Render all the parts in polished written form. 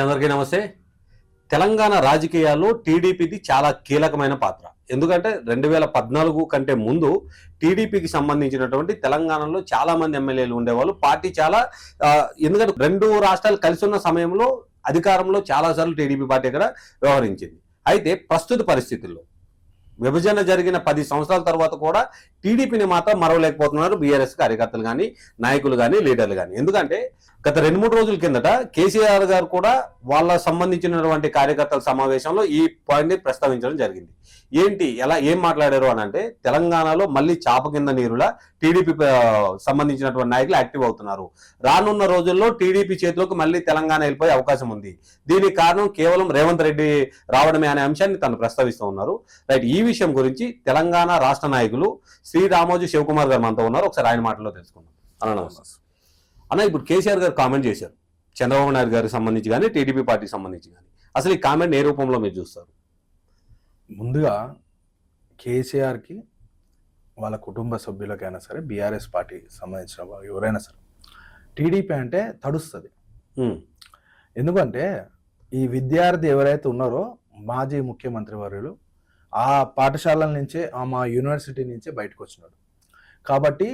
అందరికీ నమస్తే. తెలంగాణ రాజకీయాల్లో టీడీపీది చాలా కీలకమైన పాత్ర. ఎందుకంటే 2014 కంటే ముందు టీడీపీకి సంబంధించినటువంటి తెలంగాణలో చాలా మంది ఎమ్మెల్యేలు ఉండేవాళ్ళు. పార్టీ చాలా ఎందుకంటే రెండు రాష్ట్రాలు కలిసి ఉన్న సమయంలో అధికారంలో చాలాసార్లు టీడీపీ పార్టీ ఇక్కడ వ్యవహరించింది. అయితే ప్రస్తుత పరిస్థితుల్లో విభజన జరిగిన 10 సంవత్సరాల తర్వాత కూడా టీడీపీని మాత్రం మరవలేకపోతున్నారు బీఆర్ఎస్ కార్యకర్తలు కానీ, నాయకులు కానీ, లీడర్లు కానీ. ఎందుకంటే గత 2-3 రోజుల కిందట కేసీఆర్ గారు కూడా వాళ్ళ సంబంధించినటువంటి కార్యకర్తల సమావేశంలో ఈ పాయింట్ని ప్రస్తావించడం జరిగింది. ఏం మాట్లాడారు అని అంటే, తెలంగాణలో మళ్ళీ చాప కింద నీరులా టీడీపీ సంబంధించినటువంటి నాయకులు యాక్టివ్ అవుతున్నారు. రానున్న రోజుల్లో టీడీపీ చేతిలోకి మళ్ళీ తెలంగాణ వెళ్ళిపోయే అవకాశం ఉంది. దీనికి కారణం కేవలం రేవంత్ రెడ్డి రావడమే అనే అంశాన్ని తను ప్రస్తావిస్తూ ఉన్నారు. రైట్, ఈ విషయం గురించి తెలంగాణ రాష్ట్ర నాయకులు శ్రీ రామోజీ శివకుమార్ గారు మనతో ఉన్నారు. ఒకసారి ఆయన మాటల్లో తెలుసుకుందాం. అన్న, ఇప్పుడు కేసీఆర్ గారు కామెంట్ చేశారు చంద్రబాబు నాయుడు గారికి సంబంధించి కానీ, టీడీపీ పార్టీకి సంబంధించి కానీ. అసలు ఈ కామెంట్ ఏ రూపంలో మీరు చూస్తారు? ముందుగా కేసీఆర్కి వాళ్ళ కుటుంబ సభ్యులకైనా సరే, బీఆర్ఎస్ పార్టీ సంబంధించిన ఎవరైనా సరే, టీడీపీ అంటే తడుస్తుంది. ఎందుకంటే ఈ విద్యార్థి ఎవరైతే ఉన్నారో మాజీ ముఖ్యమంత్రి వర్యులు ఆ పాఠశాలల నుంచే, మా యూనివర్సిటీ నుంచే బయటకు వచ్చినాడు. కాబట్టి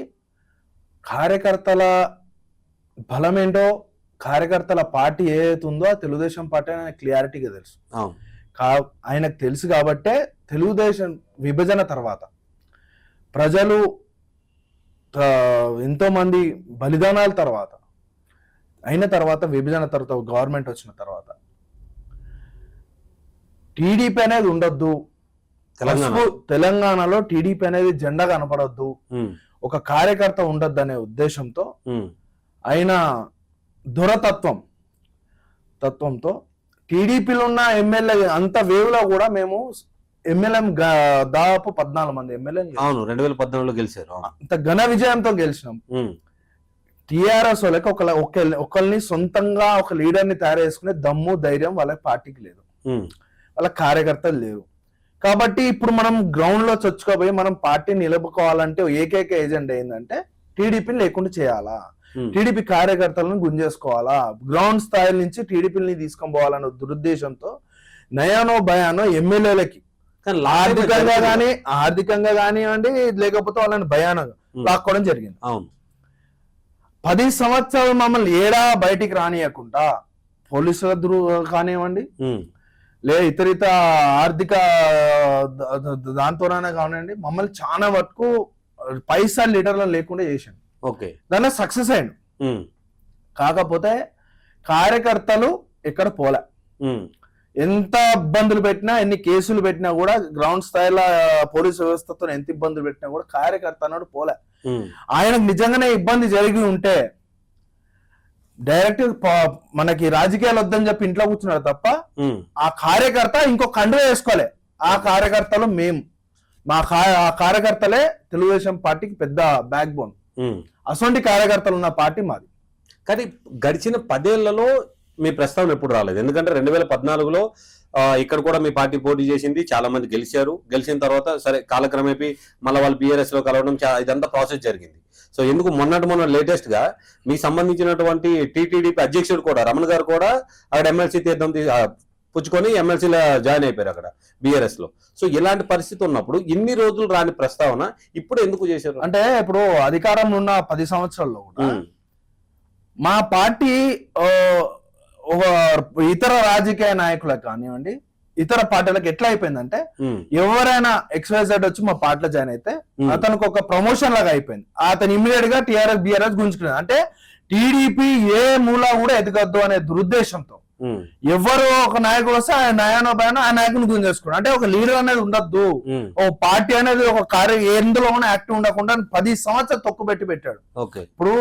కార్యకర్తల బలం ఏంటో, కార్యకర్తల పార్టీ ఏదైతే ఉందో ఆ తెలుగుదేశం పార్టీ ఆయన క్లియారిటీగా తెలుసు. ఆయనకు తెలుసు కాబట్టే తెలుగుదేశం విభజన తర్వాత ప్రజలు ఎంతోమంది బలిదానాల తర్వాత అయిన తర్వాత, విభజన తర్వాత, గవర్నమెంట్ వచ్చిన తర్వాత టీడీపీ అనేది ఉండొద్దు, తెలంగాణలో టీడీపీ అనేది జెండా కనపడొద్దు, ఒక కార్యకర్త ఉండొద్దు అనే ఉద్దేశంతో ఆయన తత్వంతో టీడీపీలో ఉన్న ఎమ్మెల్యే అంత వేవ్లో కూడా మేము ఎమ్మెల్యే దాదాపు 14 మంది ఎమ్మెల్యే 2014లో గెలిచారు. అంత ఘన విజయంతో గెలిచినాం. టీఆర్ఎస్ వాళ్ళకి ఒకరిని సొంతంగా ఒక లీడర్ని తయారు చేసుకునే దమ్ము, ధైర్యం వాళ్ళ పార్టీకి లేదు, వాళ్ళ కార్యకర్తలు లేరు. కాబట్టి ఇప్పుడు మనం గ్రౌండ్ లో చొచ్చుకోబోయి మనం పార్టీని నిలుపుకోవాలంటే ఏకైక ఏజెండా ఏంటంటే టీడీపీని లేకుండా చేయాలా, టీడీపీ కార్యకర్తలను గుంజేసుకోవాలా, గ్రౌండ్ స్థాయి నుంచి టీడీపీని తీసుకొని పోవాలన్న దురుద్దేశంతో నయానో భయానో ఎమ్మెల్యేలకి ఆర్థికంగా కానివ్వండి, లేకపోతే వాళ్ళని భయానగా లాక్కోవడం జరిగింది. 10 సంవత్సరాలు మమ్మల్ని ఏడా బయటికి రానియకుండా పోలీసుల కానివ్వండి, లేదా ఇతరిత ఆర్థిక దాంతోనైనా కానివ్వండి, మమ్మల్ని చాలా వరకు పైసా లీడర్లు లేకుండా చేశాను. దాన్ని సక్సెస్ అయ్యాను. కాకపోతే కార్యకర్తలు ఎక్కడ పోలే, ఎంత ఇబ్బందులు పెట్టినా, ఎన్ని కేసులు పెట్టినా కూడా, గ్రౌండ్ స్థాయిలో పోలీసు వ్యవస్థతో ఎంత ఇబ్బందులు పెట్టినా కూడా కార్యకర్త అన్నాడు పోలే. ఆయనకు నిజంగానే ఇబ్బంది జరిగి ఉంటే డైరెక్ట్ మనకి రాజకీయాలు వద్దని చెప్పి ఇంట్లో కూర్చున్నాడు తప్ప ఆ కార్యకర్త ఇంకో కండువ వేసుకోలే. ఆ కార్యకర్తలు మేము, ఆ కార్యకర్తలే తెలుగుదేశం పార్టీకి పెద్ద బ్యాక్ బోన్. అసొంటి కార్యకర్తలు ఉన్న పార్టీ మాది. కానీ గడిచిన 10 ఏళ్లలో మీ ప్రస్తావన ఎప్పుడు రాలేదు. ఎందుకంటే 2014లో ఇక్కడ కూడా మీ పార్టీ పోటీ చేసింది, చాలా మంది గెలిచారు. గెలిచిన తర్వాత సరే కాలక్రమేపీ మళ్ళీ వాళ్ళు బీఆర్ఎస్ లో కలవడం, ఇదంతా ప్రాసెస్ జరిగింది. సో ఎందుకు మొన్న లేటెస్ట్ గా మీకు సంబంధించినటువంటి టీటీడీపీ అధ్యక్షుడు కూడా రమణ గారు కూడా అక్కడ ఎమ్మెల్సీ తీర్థం పుచ్చుకొని ఎమ్మెల్సీలో జాయిన్ అయిపోయారు అక్కడ బీఆర్ఎస్ లో. సో ఇలాంటి పరిస్థితి ఉన్నప్పుడు ఇన్ని రోజులు రాని ప్రస్తావన ఇప్పుడు ఎందుకు చేశారు? అంటే ఇప్పుడు అధికారంలో ఉన్న 10 సంవత్సరాల్లో కూడా మా పార్టీ ఇతర రాజకీయ నాయకులకు కానివ్వండి, ఇతర పార్టీలకు ఎట్లా అయిపోయిందంటే, ఎవరైనా XYZ వచ్చి మా పార్టీలో జాయిన్ అయితే అతనికి ఒక ప్రమోషన్ లాగా అయిపోయింది. అతను ఇమ్మీడియట్ గా టీఆర్ఎస్ బీఆర్ఎస్ గుంజుకునేది. అంటే టీడీపీ ఏ మూలా కూడా ఎదగద్దు అనే దురుద్దేశంతో ఎవరు ఒక నాయకుడు వస్తే ఆ నయానో భయానో ఆ నాయకుని గుంజేసుకున్నాడు. అంటే ఒక లీడర్ అనేది ఉండద్దు, ఓ పార్టీ అనేది ఒక ఎందులో యాక్టివ్ ఉండకుండా 10 సంవత్సరాలు తొక్కుపెట్టి పెట్టాడు. ఇప్పుడు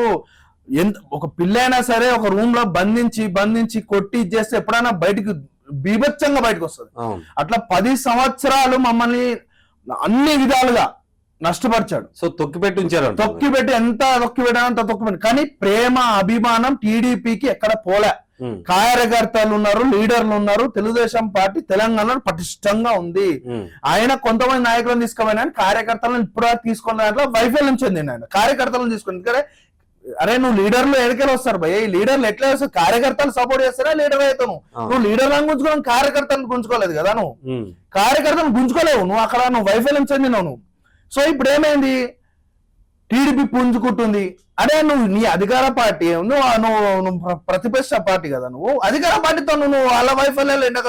ఒక పిల్లైనా సరే ఒక రూమ్ లో బంధించి కొట్టి ఇచ్చేస్తే ఎప్పుడైనా బయటకు బీభత్సంగా బయటకు వస్తుంది. అట్లా 10 సంవత్సరాలు మమ్మల్ని అన్ని విధాలుగా నష్టపరిచాడు. సో తొక్కిపెట్టి ఎంత తొక్కిపెట్టానో అంత తొక్కిపెట్టి. కానీ ప్రేమ, అభిమానం టీడీపీకి ఎక్కడ పోలే. కార్యకర్తలు ఉన్నారు, లీడర్లు ఉన్నారు. తెలుగుదేశం పార్టీ తెలంగాణలో పటిష్టంగా ఉంది. ఆయన కొంతమంది నాయకులను తీసుకోవాలి, కార్యకర్తలను ఇప్పుడు తీసుకున్న దాంట్లో వైఫల్యం చెందింది. ఆయన కార్యకర్తలను తీసుకుని అరే నువ్వు లీడర్లు ఎక్కడికి వస్తారు భయ్య, ఈ లీడర్లు ఎట్లా వస్తారు? కార్యకర్తలు సపోర్ట్ చేస్తారా లీడర్ అవుతావు? నువ్వు లీడర్లను గుంజుకోవడం కార్యకర్తలను గుంజుకోలేదు కదా, నువ్వు కార్యకర్తలను గుంజుకోలేవు, నువ్వు అక్కడ నువ్వు వైఫల్యం చెందినావు నువ్వు. సో ఇప్పుడు ఏమైంది, టీడీపీ పుంజుకుంటుంది. అరే నువ్వు నీ అధికార పార్టీ, నువ్వు ప్రతిపక్ష పార్టీ కదా, నువ్వు అధికార పార్టీతో నువ్వు వాళ్ళ వైఫల్యాలు ఎండగట్టు.